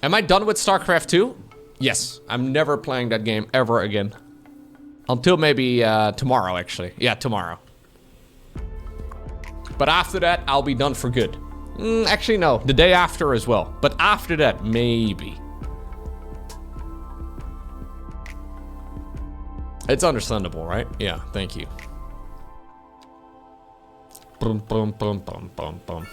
Am I done with StarCraft 2? Yes, I'm never playing that game ever again. Until maybe tomorrow, actually. Yeah, tomorrow. But after that, I'll be done for good. Actually, no, the day after as well. But after that, maybe. It's understandable, right? Yeah, thank you. Boom, boom, boom, boom, boom, boom.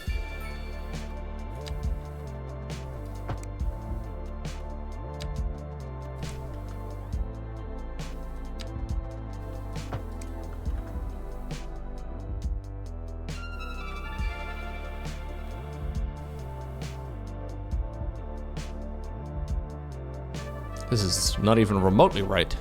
This is not even remotely right.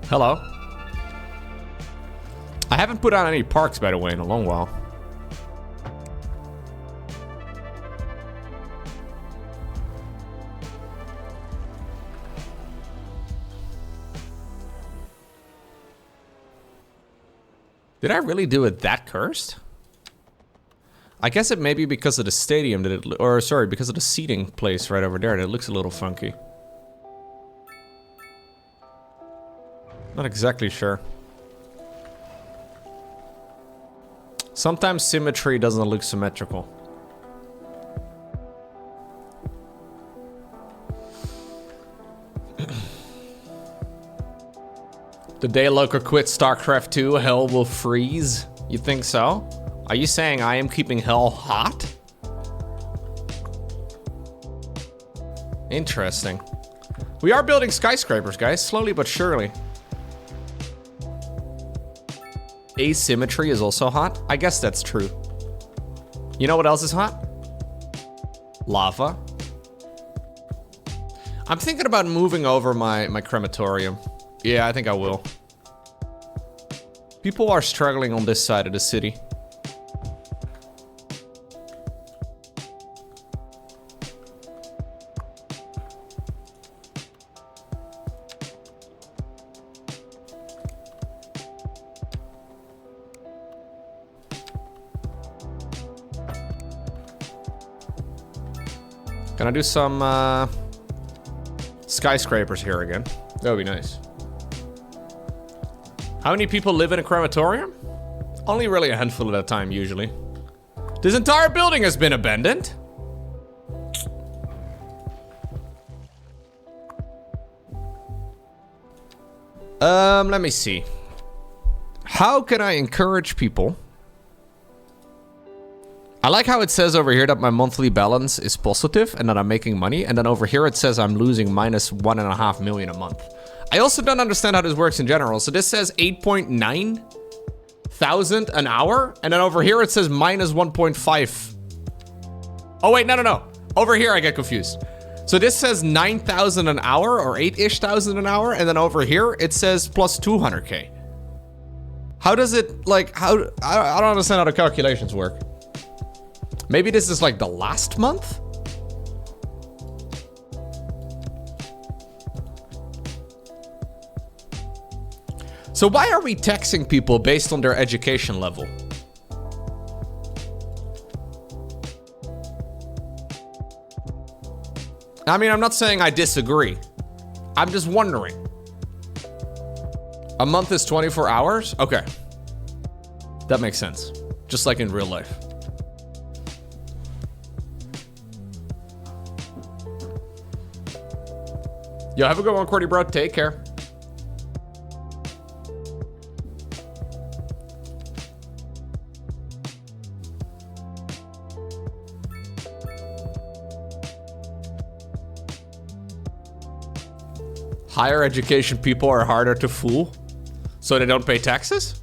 Hello. I haven't put on any parks, by the way, in a long while. Did I really do it that cursed? I guess it may be because of the stadium that it, or sorry, because of the seating place right over there that it looks a little funky. Not exactly sure. Sometimes symmetry doesn't look symmetrical. The day Lowko quits StarCraft 2, hell will freeze. You think so? Are you saying I am keeping hell hot? Interesting. We are building skyscrapers, guys, slowly but surely. Asymmetry is also hot? I guess that's true. You know what else is hot? Lava. I'm thinking about moving over my crematorium. Yeah, I think I will. People are struggling on this side of the city. Gonna do some skyscrapers here again. That would be nice. How many people live in a crematorium? Only really a handful at a time, usually. This entire building has been abandoned. Let me see. How can I encourage people? I like how it says over here that my monthly balance is positive and that I'm making money. And then over here it says I'm losing minus 1.5 million a month. I also don't understand how this works in general. So this says 8.9 thousand an hour. And then over here it says minus 1.5. Oh wait, no. Over here I get confused. So this says 9,000 an hour or 8-ish thousand an hour. And then over here it says plus 200K. How does it like, I don't understand how the calculations work. Maybe this is like the last month? So why are we taxing people based on their education level? I mean, I'm not saying I disagree. I'm just wondering. A month is 24 hours? Okay. That makes sense. Just like in real life. Yo, have a good one, Cordy, bro. Take care. Higher education people are harder to fool, so they don't pay taxes?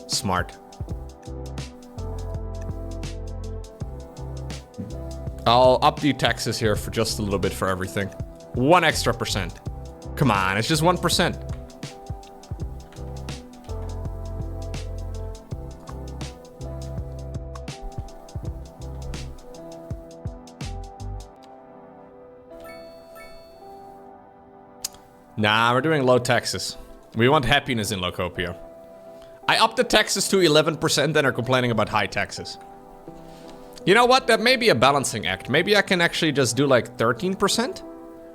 Smart. I'll up the taxes here for just a little bit for everything. 1 extra percent. Come on, it's just 1%. Nah, we're doing low taxes. We want happiness in Lowko. I upped the taxes to 11% and are complaining about high taxes. You know what? That may be a balancing act. Maybe I can actually just do like 13%,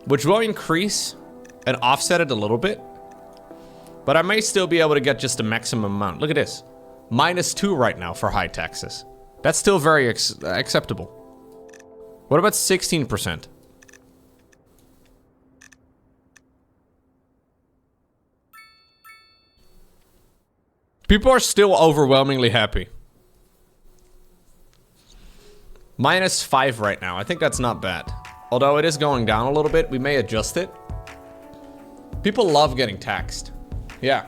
which will increase and offset it a little bit. But I may still be able to get just the maximum amount. Look at this. -2 right now for high taxes. That's still very acceptable. What about 16%? People are still overwhelmingly happy. -5 right now. I think that's not bad. Although it is going down a little bit, we may adjust it. People love getting taxed. Yeah.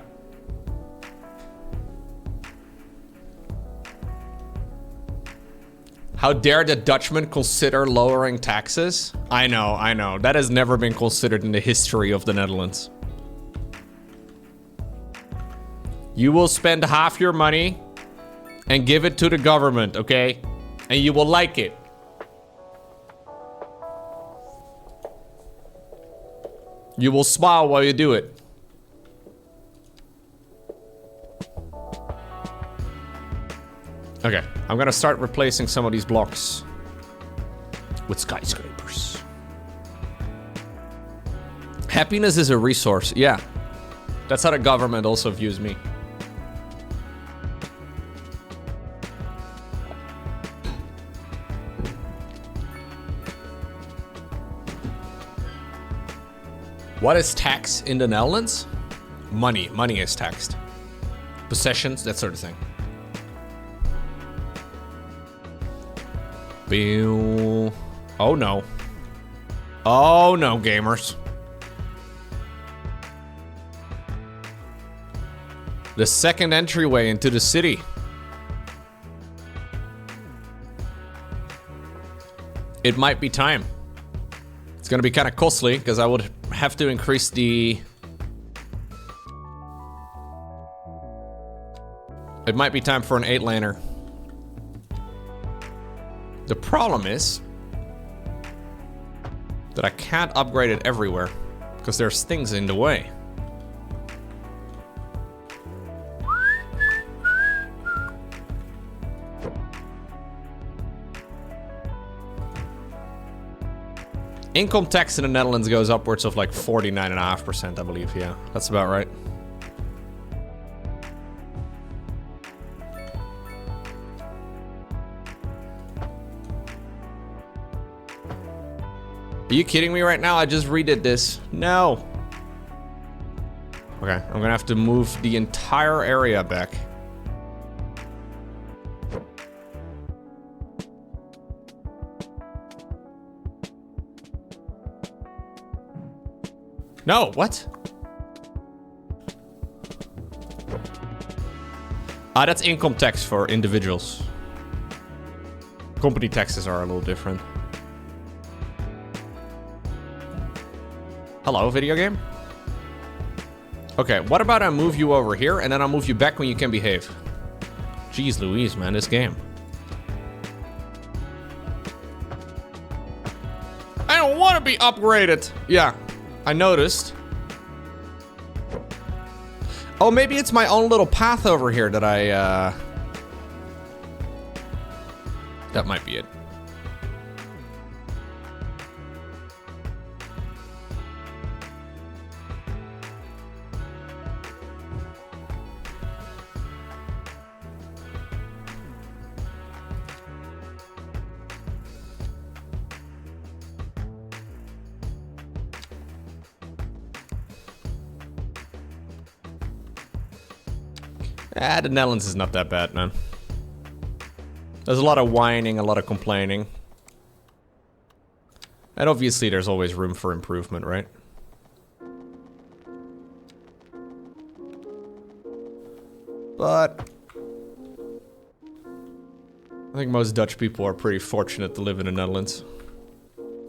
How dare the Dutchmen consider lowering taxes? I know. That has never been considered in the history of the Netherlands. You will spend half your money and give it to the government, okay? And you will like it. You will smile while you do it. Okay, I'm gonna start replacing some of these blocks with skyscrapers. Happiness is a resource, yeah. That's how the government also views me. What is tax in the Netherlands? Money. Money is taxed. Possessions, that sort of thing. Oh no. Oh no, gamers. The second entryway into the city. It might be time. It's gonna be kind of costly because I would have to increase the... It might be time for an 8-laner. The problem is that I can't upgrade it everywhere because there's things in the way. Income tax in the Netherlands goes upwards of like 49.5%, I believe. Yeah, that's about right. Are you kidding me right now? I just redid this. No. Okay, I'm gonna have to move the entire area back. No, what? That's income tax for individuals. Company taxes are a little different. Hello, video game? Okay, what about I move you over here and then I'll move you back when you can behave? Jeez Louise, man, this game. I don't want to be upgraded. Yeah, I noticed. Oh, maybe it's my own little path over here that I, that might be it. The Netherlands is not that bad, man. There's a lot of whining, a lot of complaining. And obviously there's always room for improvement, right? But I think most Dutch people are pretty fortunate to live in the Netherlands.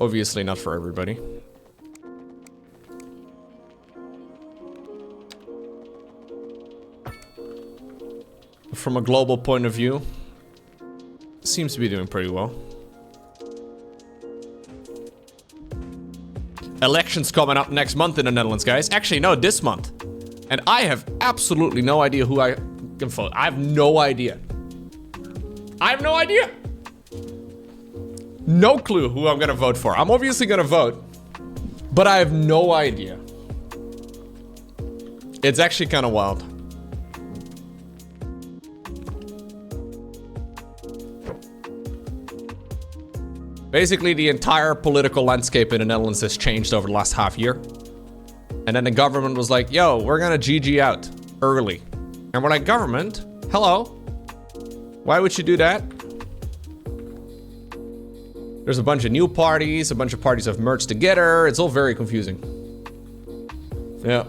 Obviously not for everybody. From a global point of view, seems to be doing pretty well. elections coming up next month in the Netherlands, guys. Actually, no, this month. And I have absolutely no idea who I can vote. I have no idea. I have no idea. No clue who I'm gonna vote for. I'm obviously gonna vote, but I have no idea. It's actually kind of wild. Basically, the entire political landscape in the Netherlands has changed over the last half year. And then the government was like, yo, we're gonna GG out early. And we're like, government, hello? Why would you do that? There's a bunch of new parties, a bunch of parties have merged together. It's all very confusing. Yeah.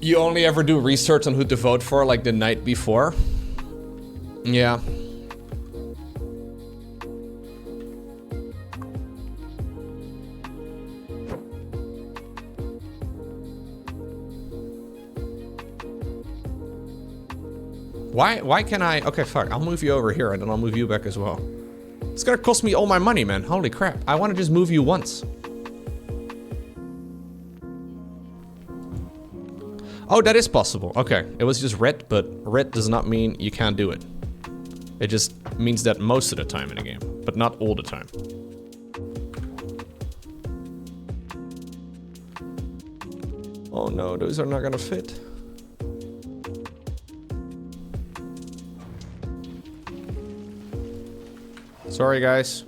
You only ever do research on who to vote for like the night before? Yeah. Why can I? Okay, fuck. I'll move you over here and then I'll move you back as well. It's gonna cost me all my money, man. Holy crap. I want to just move you once. Oh, that is possible. Okay. It was just red, but red does not mean you can't do it. It just means that most of the time in the game, but not all the time. Oh no, those are not gonna fit. Sorry, guys.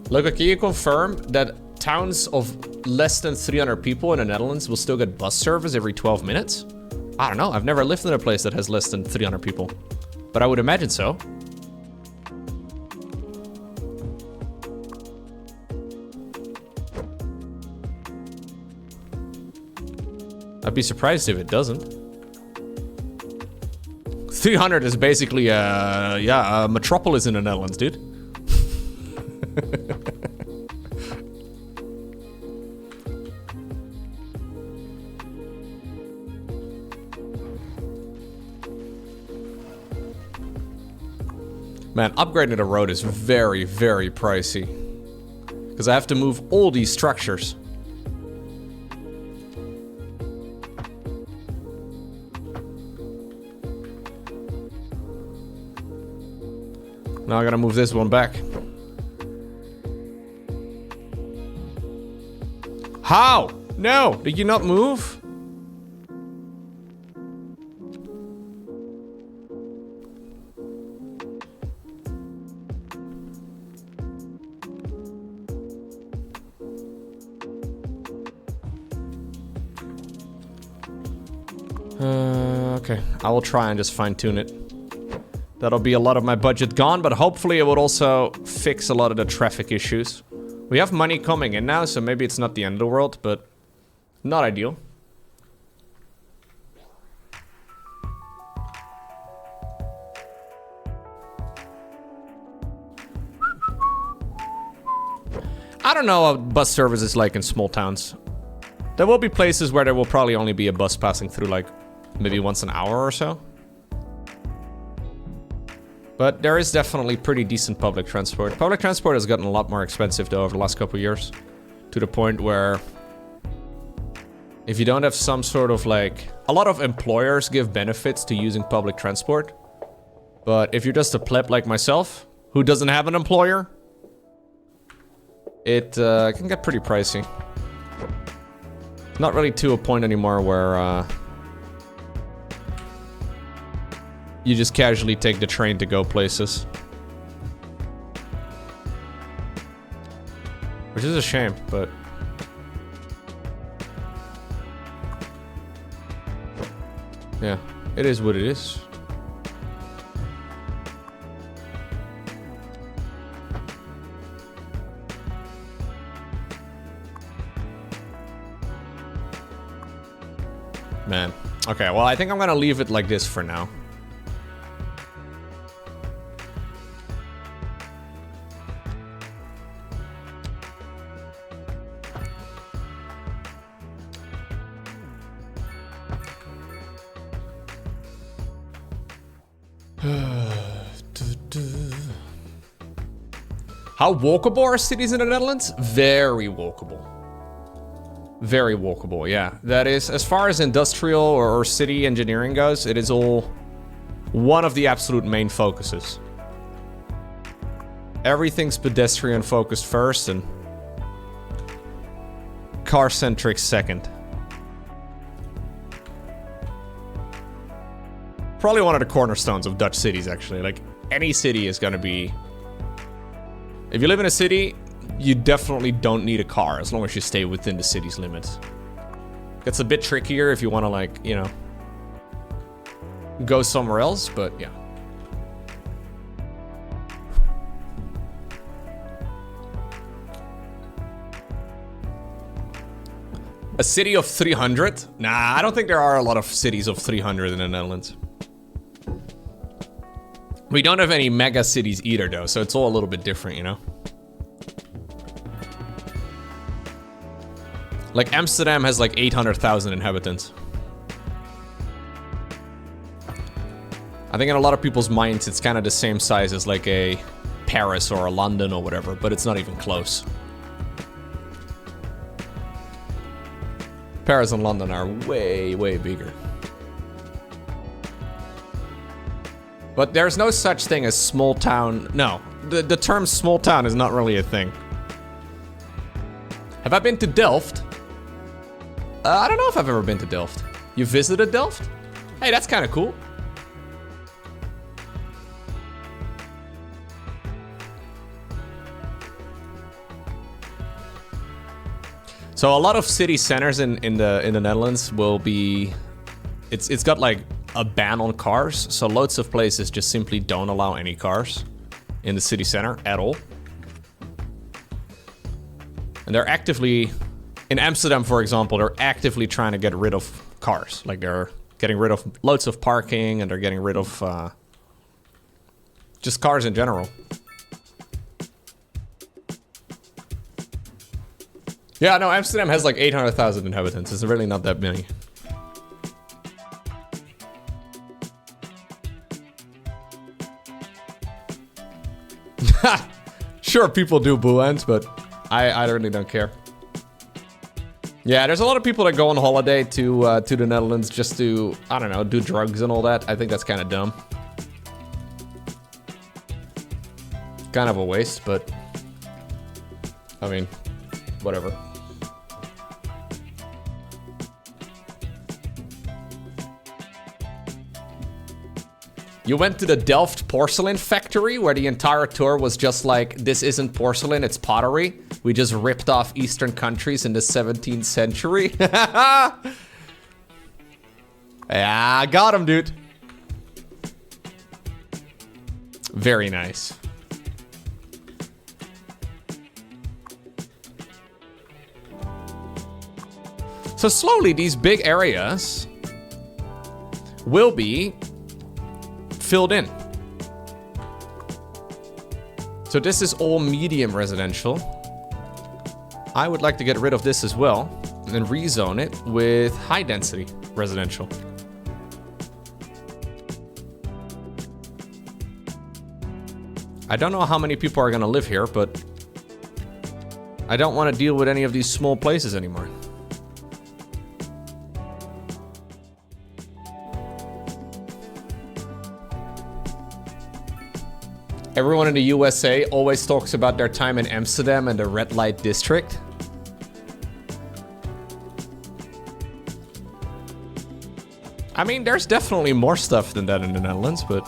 Lowko, can you confirm that towns of less than 300 people in the Netherlands will still get bus service every 12 minutes? I don't know. I've never lived in a place that has less than 300 people, but I would imagine so. I'd be surprised if it doesn't. 300 is basically a metropolis in the Netherlands, dude. Man, upgrading a road is very, very pricey. Because I have to move all these structures. Now I gotta move this one back. How? No, did you not move? Okay, I will try and just fine-tune it. That'll be a lot of my budget gone, but hopefully it would also fix a lot of the traffic issues. We have money coming in now, so maybe it's not the end of the world, but not ideal. I don't know what bus service is like in small towns. There will be places where there will probably only be a bus passing through like maybe once an hour or so. But there is definitely pretty decent public transport. Public transport has gotten a lot more expensive though over the last couple of years. To the point where if you don't have some sort of like... A lot of employers give benefits to using public transport. But if you're just a pleb like myself, who doesn't have an employer, it can get pretty pricey. Not really to a point anymore where you just casually take the train to go places. Which is a shame, but... yeah, it is what it is. Man. Okay, well, I think I'm gonna leave it like this for now. How walkable are cities in the Netherlands? Very walkable. Very walkable, yeah. That is, as far as industrial or city engineering goes, it is all one of the absolute main focuses. Everything's pedestrian focused first and car centric second. Probably one of the cornerstones of Dutch cities, actually. Like, any city is gonna be... If you live in a city, you definitely don't need a car as long as you stay within the city's limits. It's a bit trickier if you want to, like, you know, go somewhere else, but yeah. A city of 300? Nah, I don't think there are a lot of cities of 300 in the Netherlands. We don't have any mega cities either, though, so it's all a little bit different, you know? Like, Amsterdam has like 800,000 inhabitants. I think in a lot of people's minds, it's kind of the same size as like a Paris or a London or whatever, but it's not even close. Paris and London are way, way bigger. But there's no such thing as small town. No, the term small town is not really a thing. Have I been to Delft? I don't know if I've ever been to Delft. You visited Delft? Hey, that's kind of cool. So a lot of city centers in the Netherlands will be, it's got like a ban on cars. So loads of places just simply don't allow any cars in the city center at all. And they're actively, in Amsterdam, for example, they're actively trying to get rid of cars. Like, they're getting rid of loads of parking, and they're getting rid of just cars in general. Yeah, no, Amsterdam has like 800,000 inhabitants. It's really not that many. Sure, people do boelens, but I really don't care. Yeah, there's a lot of people that go on holiday to the Netherlands just to, I don't know, do drugs and all that. I think that's kind of dumb. Kind of a waste, but I mean, whatever. You went to the Delft porcelain factory where the entire tour was just like, this isn't porcelain, it's pottery. We just ripped off Eastern countries in the 17th century. Yeah, I got him, dude. Very nice. So slowly, these big areas will be filled in. So this is all medium residential. I would like to get rid of this as well and rezone it with high density residential. I don't know how many people are gonna live here, but I don't want to deal with any of these small places anymore. Everyone in the USA always talks about their time in Amsterdam and the red light district. I mean, there's definitely more stuff than that in the Netherlands, but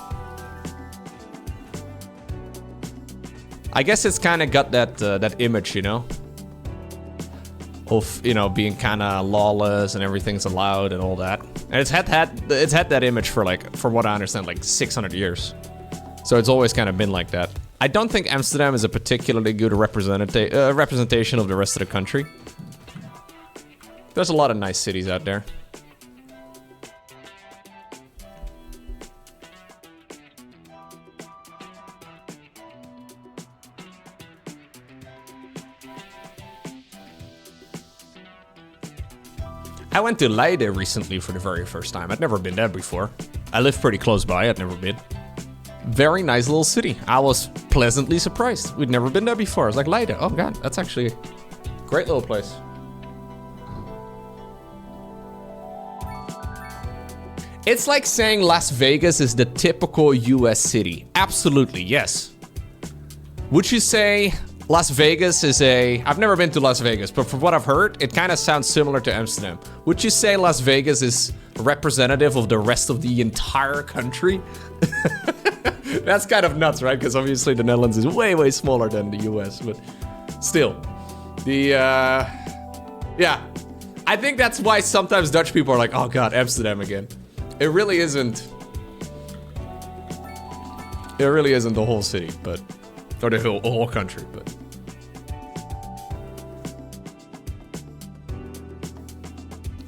I guess it's kind of got that image, you know, of, you know, being kind of lawless and everything's allowed and all that. And it's had that image for, like, for what I understand, like 600 years. So it's always kind of been like that. I don't think Amsterdam is a particularly good representation of the rest of the country. There's a lot of nice cities out there. I went to Leiden recently for the very first time. I'd never been there before. I live pretty close by, I'd never been. Very nice little city. I was pleasantly surprised. We'd never been there before. I was like, Leiden. Oh god, that's actually a great little place. It's like saying Las Vegas is the typical US city. Absolutely, yes. Would you say Las Vegas is a... I've never been to Las Vegas, but from what I've heard, it kind of sounds similar to Amsterdam. Would you say Las Vegas is representative of the rest of the entire country? That's kind of nuts, right? Because obviously the Netherlands is way, way smaller than the US, but still. Yeah. I think that's why sometimes Dutch people are like, oh god, Amsterdam again. It really isn't. It really isn't the whole city, but... Or the whole country, but...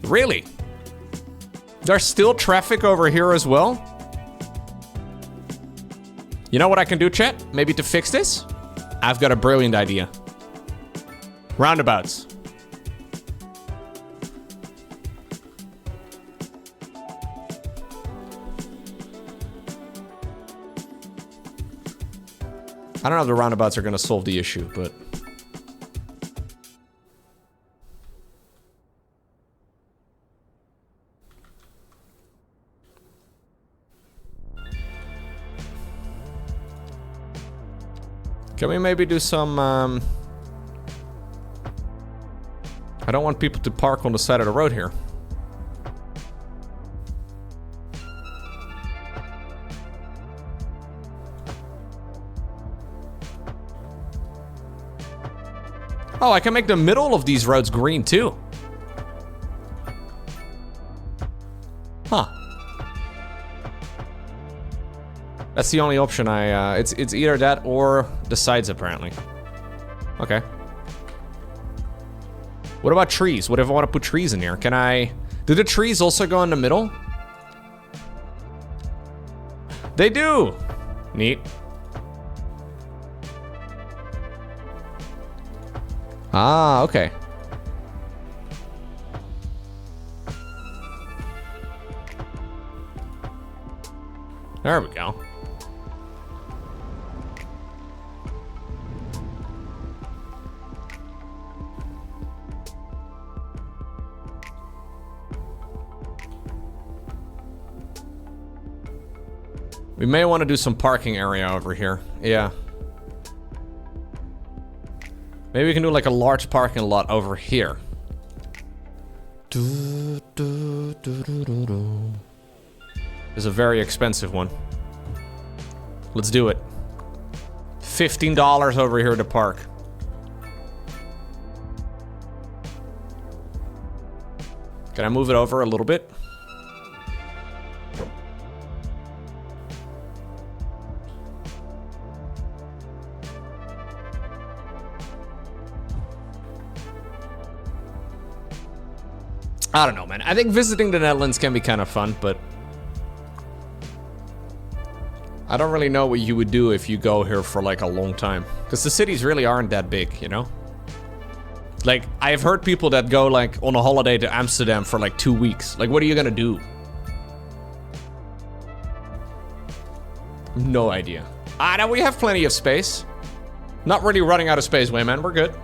Really? There's still traffic over here as well? You know what I can do, chat? Maybe to fix this? I've got a brilliant idea. Roundabouts. I don't know if the roundabouts are going to solve the issue, but... Can we maybe do some... I don't want people to park on the side of the road here. Oh, I can make the middle of these roads green too. Huh. That's the only option it's either that or the sides apparently. Okay. What about trees? What if I want to put trees in here? Can I... Do the trees also go in the middle? They do! Neat. Ah, okay. There we go. We may want to do some parking area over here. Yeah. Maybe we can do like a large parking lot over here. It's a very expensive one. Let's do it. $15 over here to park. Can I move it over a little bit? I don't know, man. I think visiting the Netherlands can be kind of fun, but I don't really know what you would do if you go here for like a long time. Because the cities really aren't that big, you know? Like, I've heard people that go like on a holiday to Amsterdam for like 2 weeks. Like, what are you gonna do? No idea. Ah, now we have plenty of space. Not really running out of space, way, man. We're good.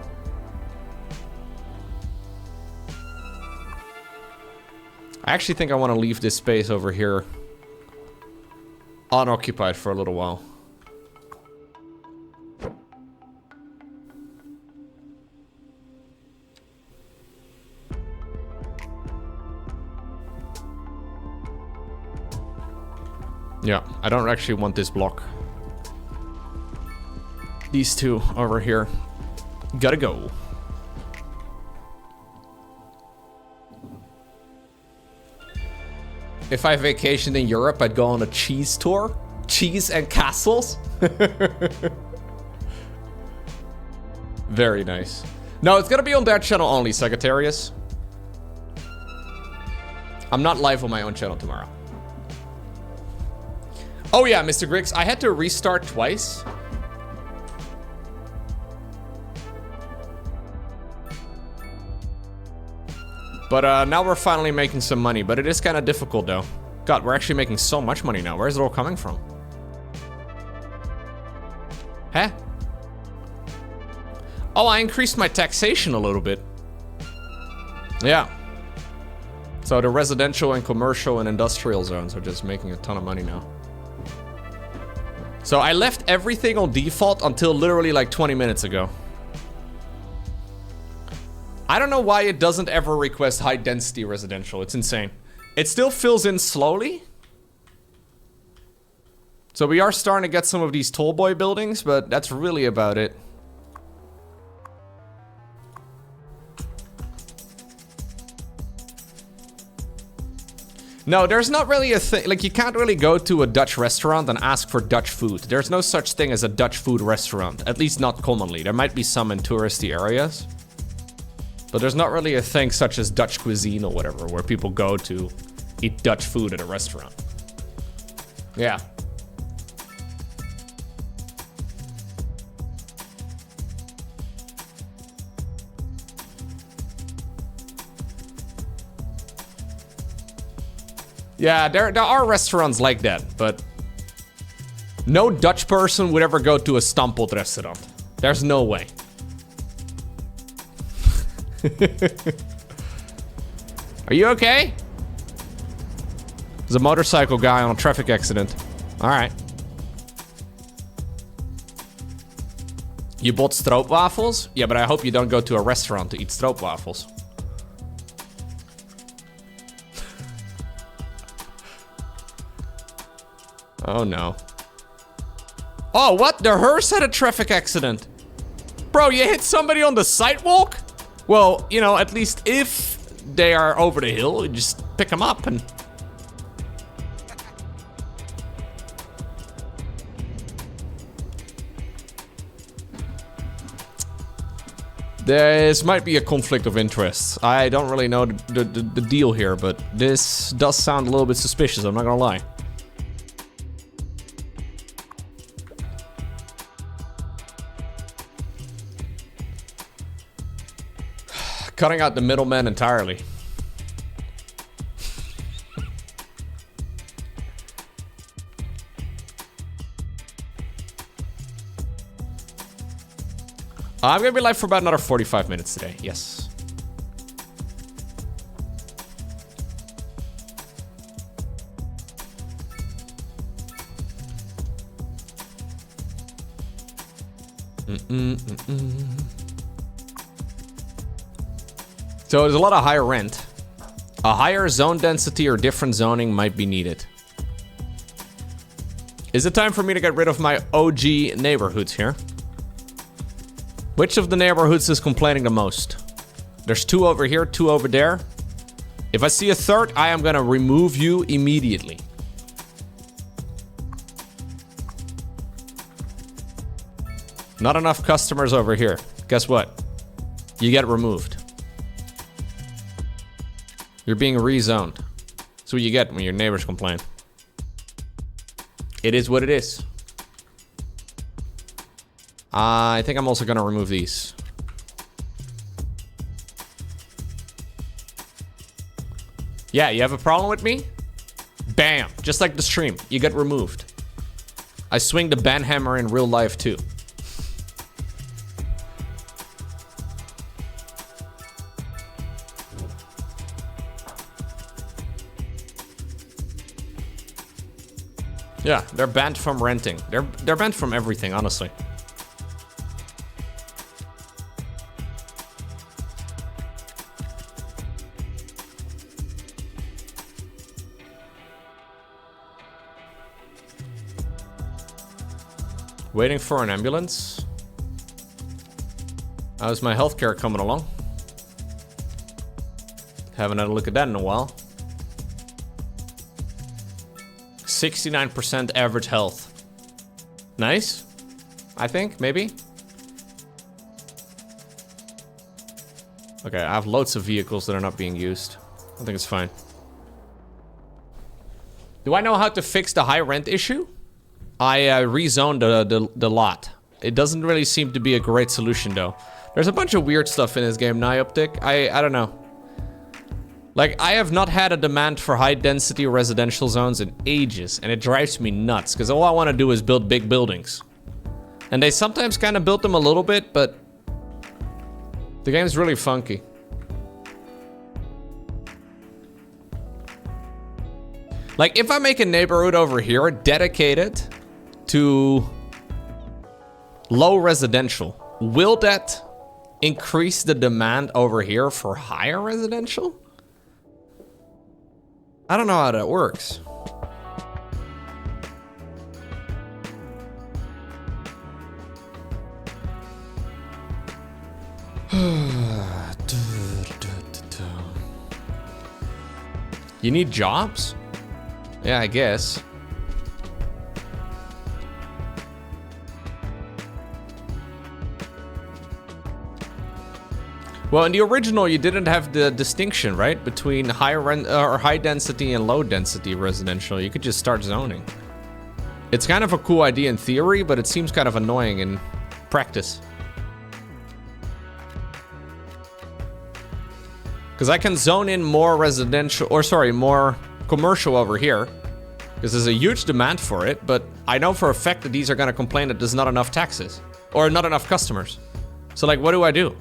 I actually think I want to leave this space over here unoccupied for a little while. Yeah, I don't actually want this block. These two over here. Gotta go. If I vacationed in Europe, I'd go on a cheese tour. Cheese and castles. Very nice. No, it's gonna be on their channel only, Sagittarius. I'm not live on my own channel tomorrow. Oh yeah, Mr. Griggs, I had to restart twice. But now we're finally making some money, but it is kind of difficult though. God, we're actually making so much money now. Where is it all coming from? Huh? Oh, I increased my taxation a little bit. Yeah. So the residential and commercial and industrial zones are just making a ton of money now. So I left everything on default until literally like 20 minutes ago. I don't know why it doesn't ever request high density residential. It's insane. It still fills in slowly. So we are starting to get some of these tall boy buildings, but that's really about it. No, there's not really a thing. Like, you can't really go to a Dutch restaurant and ask for Dutch food. There's no such thing as a Dutch food restaurant. At least not commonly. There might be some in touristy areas. But there's not really a thing such as Dutch cuisine or whatever, where people go to eat Dutch food at a restaurant. Yeah. Yeah, there are restaurants like that, but no Dutch person would ever go to a stamppot restaurant. There's no way. Are you okay? There's a motorcycle guy on a traffic accident. All right. You bought stroopwafels? Yeah, but I hope you don't go to a restaurant to eat stroopwafels. Oh no. Oh, what? The hearse had a traffic accident. Bro, you hit somebody on the sidewalk? Well, you know, at least if they are over the hill, you just pick them up and... This might be a conflict of interest. I don't really know the deal here, but this does sound a little bit suspicious, I'm not gonna lie. Cutting out the middleman entirely. I'm gonna be live for about another 45 minutes today, yes. So there's a lot of higher rent. A higher zone density or different zoning might be needed. Is it time for me to get rid of my OG neighborhoods here? Which of the neighborhoods is complaining the most? There's 2 over here, 2 over there. If I see a third, I am gonna remove you immediately. Not enough customers over here. Guess what? You get removed. You're being rezoned. That's what you get when your neighbors complain. It is what it is. I think I'm also gonna remove these. Yeah, you have a problem with me? Bam, just like the stream, you get removed. I swing the ban hammer in real life too. Yeah, they're banned from renting. They're banned from everything, honestly. Waiting for an ambulance. How's my healthcare coming along? Haven't had a look at that in a while. 69% average health. Nice. I think, maybe. Okay, I have loads of vehicles that are not being used. I think it's fine. Do I know how to fix the high rent issue? I rezoned the lot. It doesn't really seem to be a great solution though. There's a bunch of weird stuff in this game, Nioptic. I don't know. Like, I have not had a demand for high density residential zones in ages, and it drives me nuts, because all I want to do is build big buildings. And they sometimes kind of built them a little bit, but the game's really funky. Like, if I make a neighborhood over here dedicated to low residential, will that increase the demand over here for higher residential? I don't know how that works. You need jobs? Yeah, I guess. Well, in the original, you didn't have the distinction, right? Between high density and low density residential. You could just start zoning. It's kind of a cool idea in theory, but it seems kind of annoying in practice. Because I can zone in more residential, or sorry, more commercial over here. Because there's a huge demand for it, but I know for a fact that these are going to complain that there's not enough taxes. Or not enough customers. So like, what do I do?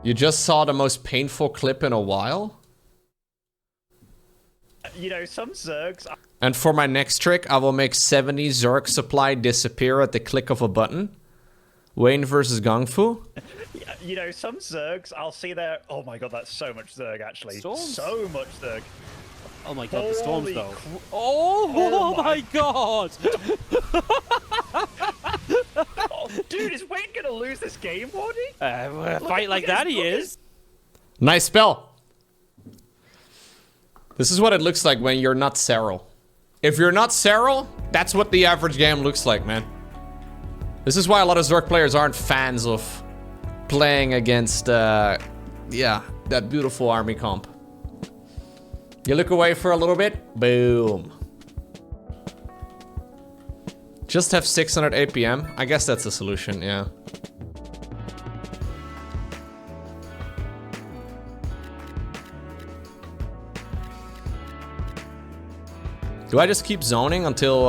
You just saw the most painful clip in a while? You know, some Zergs... And for my next trick, I will make 70 Zerg supply disappear at the click of a button. Wayne versus Gong Fu. You know, some Zergs, I'll see there... Oh my god, that's so much Zerg, actually. Storms? So much Zerg. Oh my god, the storms, though. Oh my god! Oh, dude, is Wayne gonna lose this game, Wardy? A fight like that, he is. Nice spell. This is what it looks like when you're not Serral. If you're not Serral, that's what the average game looks like, man. This is why a lot of Zerg players aren't fans of playing against, yeah, that beautiful army comp. You look away for a little bit, boom. Just have 600 APM. I guess that's the solution, yeah. Do I just keep zoning until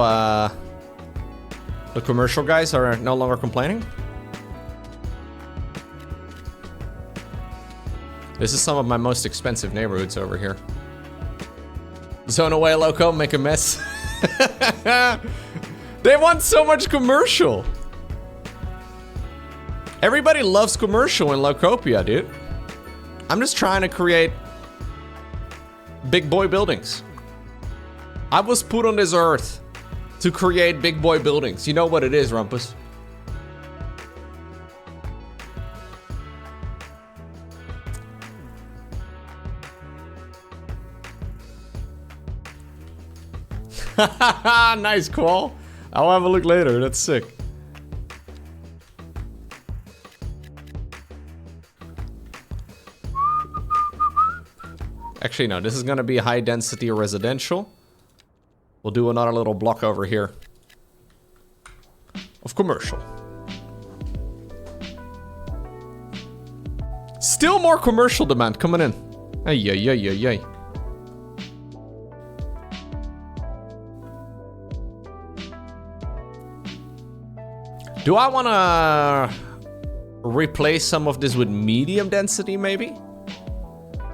the commercial guys are no longer complaining? This is some of my most expensive neighborhoods over here. Zone away, Lowko, make a mess. They want so much commercial. Everybody loves commercial in Lowcopia, dude. I'm just trying to create big boy buildings. I was put on this earth to create big boy buildings. You know what it is, Rumpus. Nice call. I'll have a look later. That's sick. Actually, no. This is gonna be high density residential. We'll do another little block over here of commercial. Still more commercial demand coming in. Ay, ay, ay, ay, ay. Do I want to replace some of this with medium density, maybe?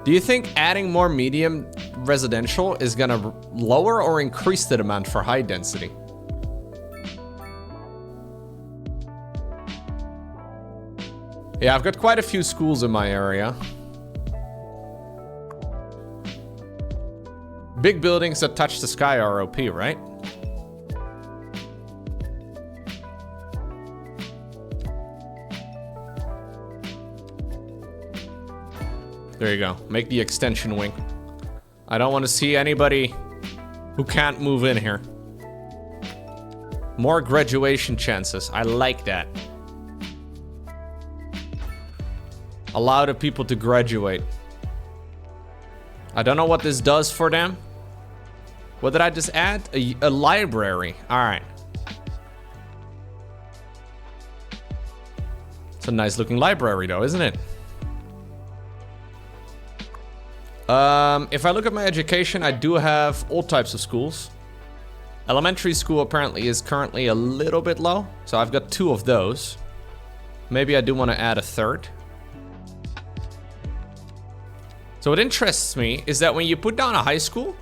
Do you think adding more medium residential is going to lower or increase the demand for high density? Yeah, I've got quite a few schools in my area. Big buildings that touch the sky are OP, right? There you go. Make the extension wing. I don't want to see anybody who can't move in here. More graduation chances. I like that. Allow the people to graduate. I don't know what this does for them. What did I just add? A library. All right. It's a nice looking library though, isn't it? If I look at my education, I do have all types of schools. Elementary school apparently is currently a little bit low, so I've got 2 of those. Maybe I do want to add a 3rd. So what interests me is that when you put down a high school,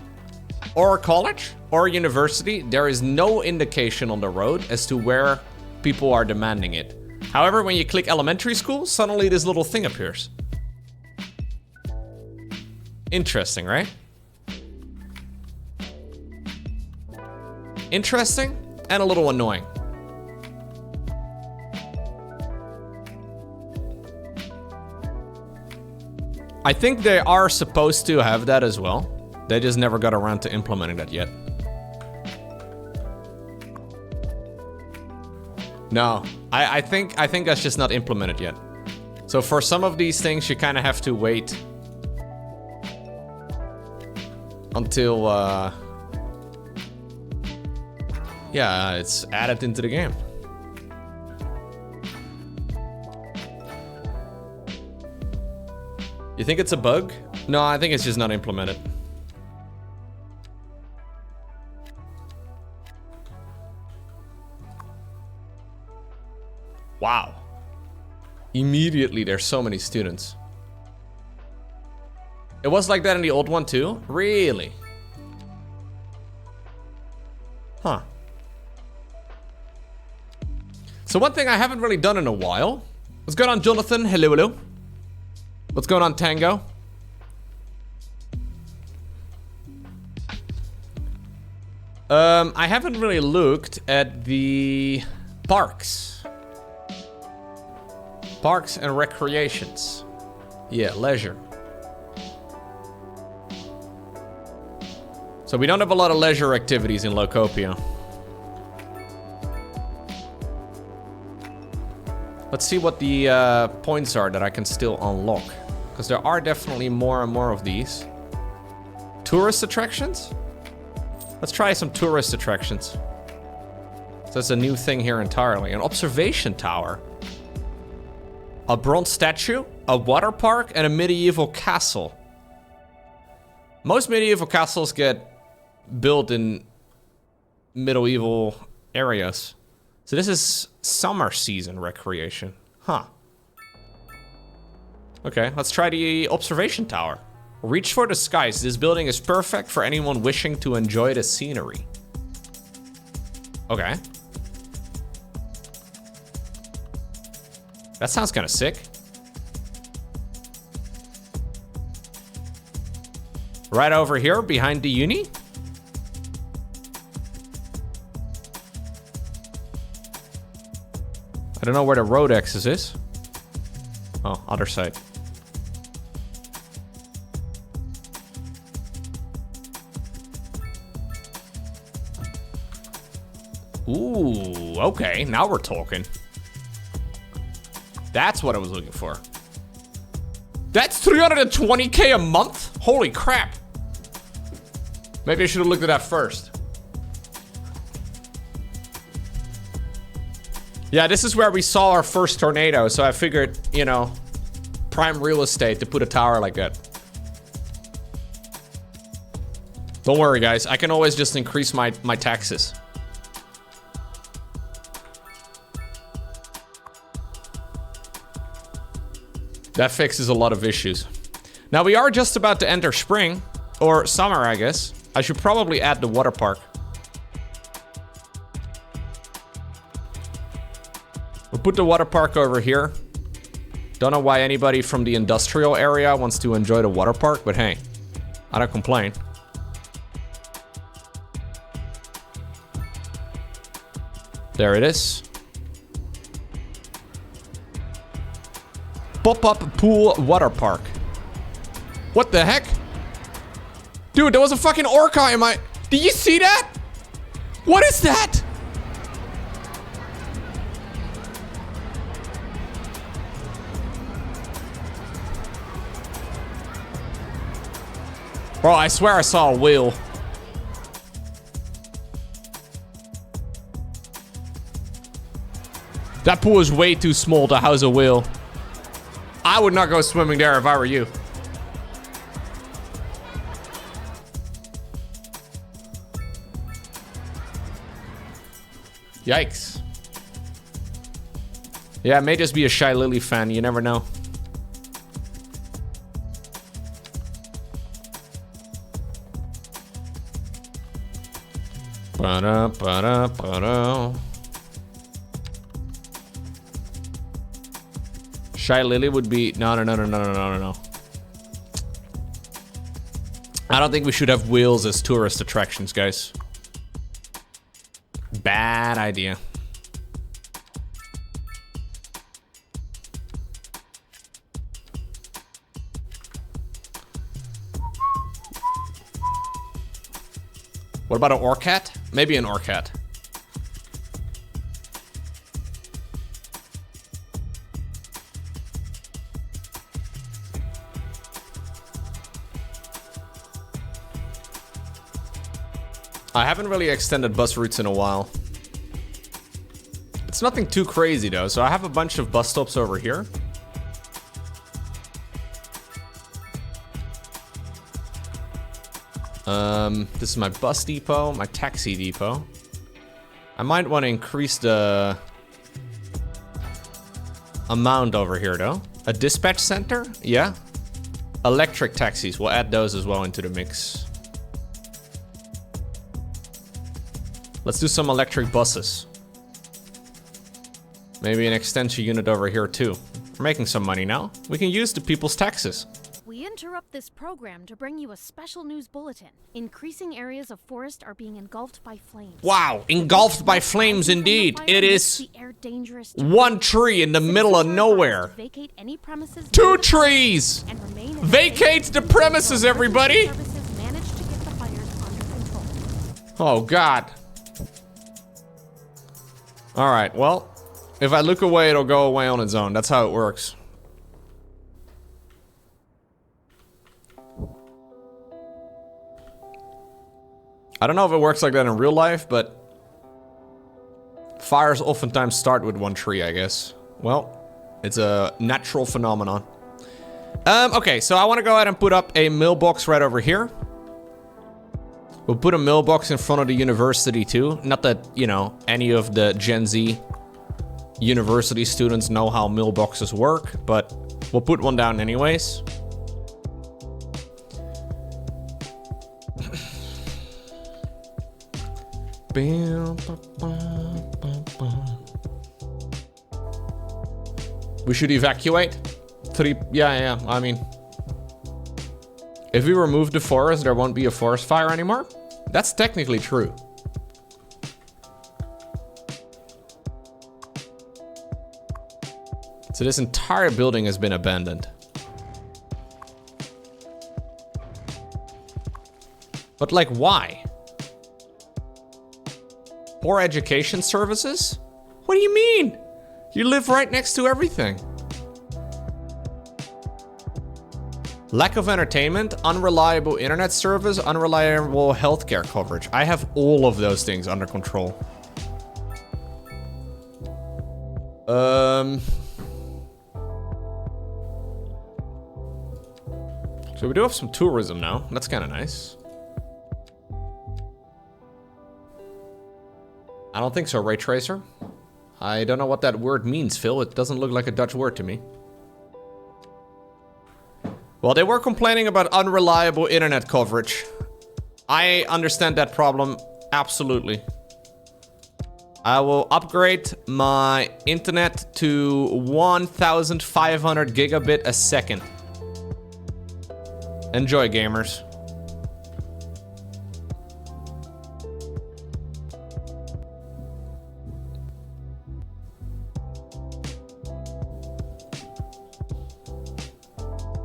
or a college, or a university, there is no indication on the road as to where people are demanding it. However, when you click elementary school, suddenly this little thing appears. Interesting, right? Interesting and a little annoying. I think they are supposed to have that as well. They just never got around to implementing that yet. No, I think that's just not implemented yet. So for some of these things, you kind of have to wait until, yeah, it's added into the game. You think it's a bug? No, I think it's just not implemented. Wow. Immediately, there's so many students. It was like that in the old one too? Really? Huh. So one thing I haven't really done in a while. What's going on, Jonathan? Hello, hello. What's going on, Tango? I haven't really looked at the parks. Parks and recreations. Yeah, leisure. So we don't have a lot of leisure activities in Lowkopia. Let's see what the points are that I can still unlock. Because there are definitely more and more of these. Tourist attractions? Let's try some tourist attractions. So that's a new thing here entirely. An observation tower. A bronze statue, a water park, and a medieval castle. Most medieval castles get built in medieval areas. So this is summer season recreation. Huh. Okay, let's try the observation tower. Reach for the skies. This building is perfect for anyone wishing to enjoy the scenery. Okay. That sounds kind of sick. Right over here behind the uni. I don't know where the road access is. Oh, other side. Ooh, okay, now we're talking. That's what I was looking for. That's 320k a month? Holy crap. Maybe I should have looked at that first. Yeah, this is where we saw our first tornado, so I figured, you know, prime real estate to put a tower like that. Don't worry, guys. I can always just increase my taxes. That fixes a lot of issues. Now, we are just about to enter spring, or summer, I guess. I should probably add the water park. We'll put the water park over here. Don't know why anybody from the industrial area wants to enjoy the water park, but hey, I don't complain. There it is. Pop-up pool water park. What the heck? Dude, there was a fucking orca in my... Did you see that? What is that? Bro, I swear I saw a whale. That pool is way too small to house a whale. I would not go swimming there if I were you. Yikes. Yeah, it may just be a Shy Lily fan. You never know. Ba-da, ba-da, ba-da. Shy Lily would be... No. I don't think we should have wheels as tourist attractions, guys. Bad idea. What about an Orcat? Maybe an Orcat. I haven't really extended bus routes in a while. It's nothing too crazy though, so I have a bunch of bus stops over here. This is my bus depot, my taxi depot. I might want to increase the amount over here though. A dispatch center? Yeah. Electric taxis, we'll add those as well into the mix. Let's do some electric buses. Maybe an extension unit over here too. We're making some money now. We can use the people's taxes. We interrupt this program to bring you a special news bulletin. Increasing areas of forest are being engulfed by flames. Wow, engulfed by flames indeed. It is one tree in the middle of nowhere. Vacate any premises. 2 trees! Vacate the premises, everybody! Oh god. Alright, well, if I look away, it'll go away on its own. That's how it works. I don't know if it works like that in real life, but fires oftentimes start with 1 tree, I guess. Well, it's a natural phenomenon. Okay, so I want to go ahead and put up a mailbox right over here. We'll put a mailbox in front of the university too. Not that, you know, any of the Gen Z university students know how mailboxes work, but we'll put one down anyways. We should evacuate. 3, yeah, I mean, if we remove the forest, there won't be a forest fire anymore. That's technically true. So this entire building has been abandoned. But like, why? Poor education services? What do you mean? You live right next to everything. Lack of entertainment, unreliable internet service, unreliable healthcare coverage. I have all of those things under control. So we do have some tourism now. That's kind of nice. I don't think so, Ray Tracer. I don't know what that word means, Phil. It doesn't look like a Dutch word to me. Well, they were complaining about unreliable internet coverage. I understand that problem, absolutely. I will upgrade my internet to 1,500 gigabit a second. Enjoy, gamers.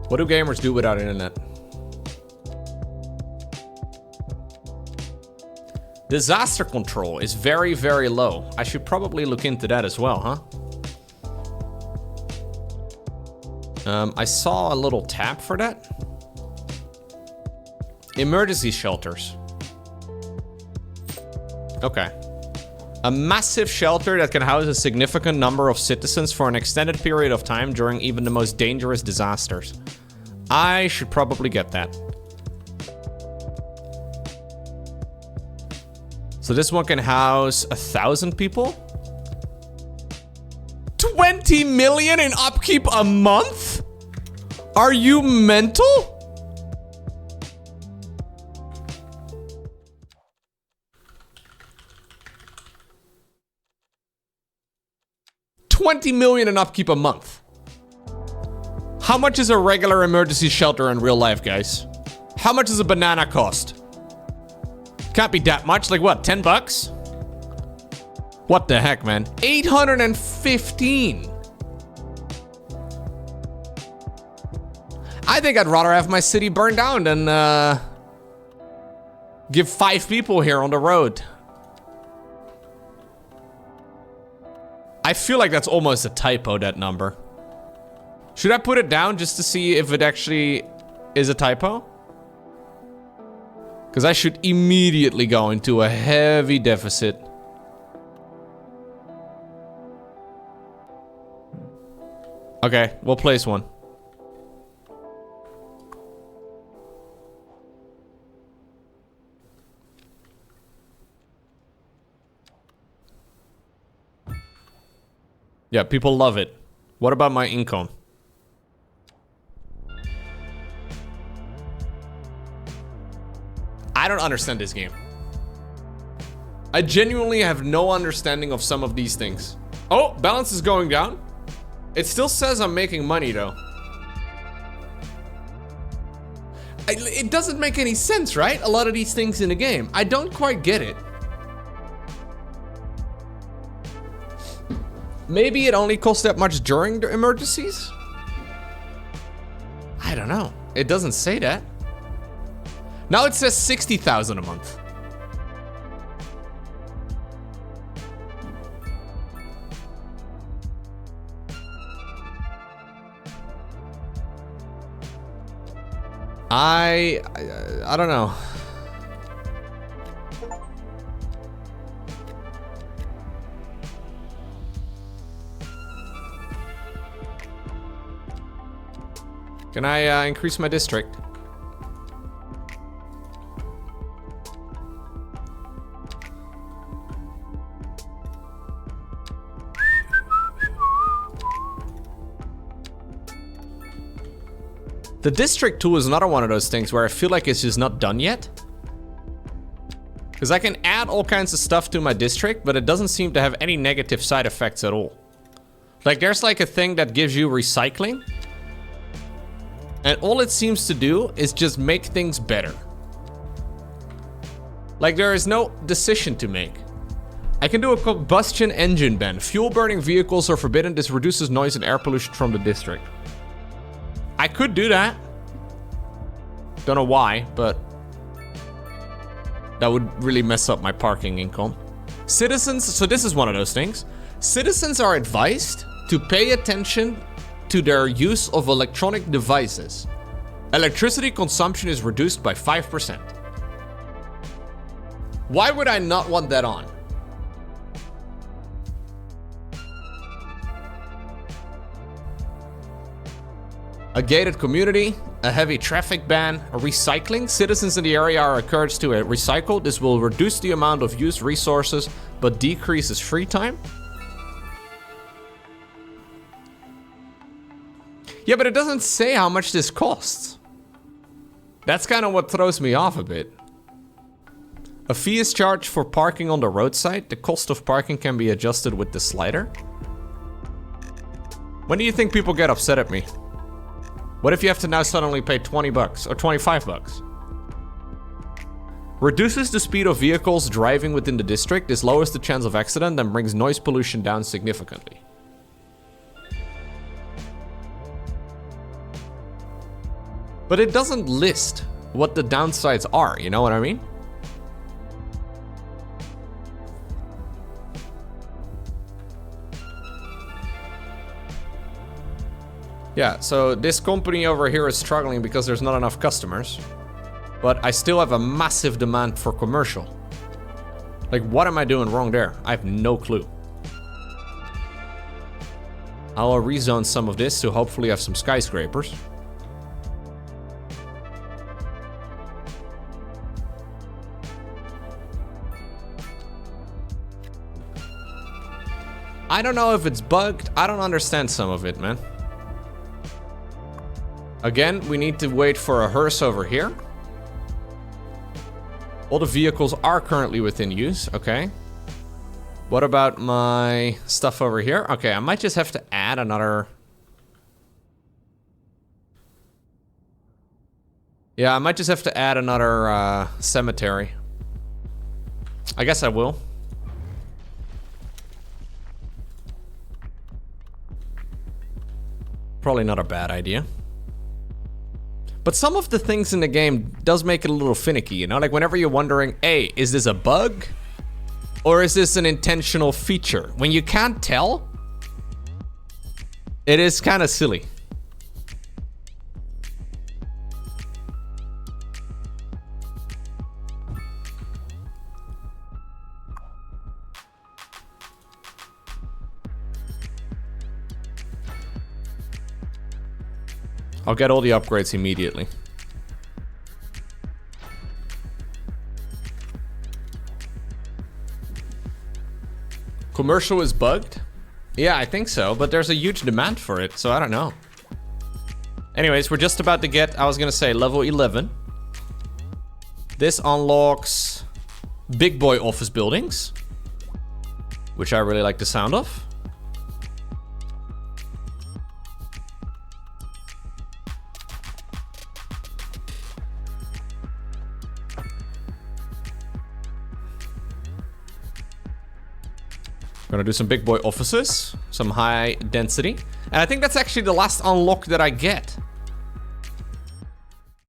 What do gamers do without internet? Disaster control is very, very low. I should probably look into that as well, huh? I saw a little tab for that. Emergency shelters. Okay. A massive shelter that can house a significant number of citizens for an extended period of time during even the most dangerous disasters. I should probably get that. So this one can house 1,000 people. 20 million in upkeep a month? Are you mental? $20 million in upkeep a month. How much is a regular emergency shelter in real life, guys? How much does a banana cost? Can't be that much. Like what, 10 bucks? What the heck, man? 815. I think I'd rather have my city burned down than give 5 people here on the road. I feel like that's almost a typo, that number. Should I put it down just to see if it actually is a typo? Because I should immediately go into a heavy deficit. Okay, we'll place one. Yeah, people love it. What about my income? I don't understand this game. I genuinely have no understanding of some of these things. Oh, balance is going down. It still says I'm making money though. It doesn't make any sense, right? A lot of these things in the game. I don't quite get it. Maybe it only costs that much during the emergencies? I don't know. It doesn't say that. Now it says 60,000 a month. I don't know. Can I increase my district? The district tool is another one of those things where I feel like it's just not done yet. Because I can add all kinds of stuff to my district, but it doesn't seem to have any negative side effects at all. Like there's like a thing that gives you recycling. And all it seems to do is just make things better. Like there is no decision to make. I can do a combustion engine ban. Fuel burning vehicles are forbidden. This reduces noise and air pollution from the district. I could do that. Don't know why, but that would really mess up my parking income. Citizens, so this is one of those things. Citizens are advised to pay attention to their use of electronic devices. Electricity consumption is reduced by 5%. Why would I not want that on? A gated community, a heavy traffic ban, a recycling. Citizens in the area are encouraged to recycle. This will reduce the amount of used resources, but decreases free time. Yeah, but it doesn't say how much this costs. That's kind of what throws me off a bit. A fee is charged for parking on the roadside. The cost of parking can be adjusted with the slider. When do you think people get upset at me? What if you have to now suddenly pay 20 bucks or 25 bucks? Reduces the speed of vehicles driving within the district. This lowers the chance of accident and brings noise pollution down significantly. But it doesn't list what the downsides are, you know what I mean? Yeah, so this company over here is struggling because there's not enough customers. But I still have a massive demand for commercial. Like, what am I doing wrong there? I have no clue. I'll rezone some of this to hopefully have some skyscrapers. I don't know if it's bugged. I don't understand some of it, man. Again, we need to wait for a hearse over here. All the vehicles are currently within use. Okay. What about my stuff over here? Okay, I might just have to add another... Yeah, I might just have to add another cemetery. I guess I will. Probably not a bad idea. But some of the things in the game does make it a little finicky, you know? Like whenever you're wondering, hey, is this a bug? Or is this an intentional feature? When you can't tell, it is kind of silly. I'll get all the upgrades immediately. Commercial is bugged? Yeah, I think so, but there's a huge demand for it, so I don't know. Anyways, we're just about to get, I was gonna say, level 11. This unlocks big boy office buildings, which I really like the sound of. Gonna do some big boy offices, some high density. And I think that's actually the last unlock that I get.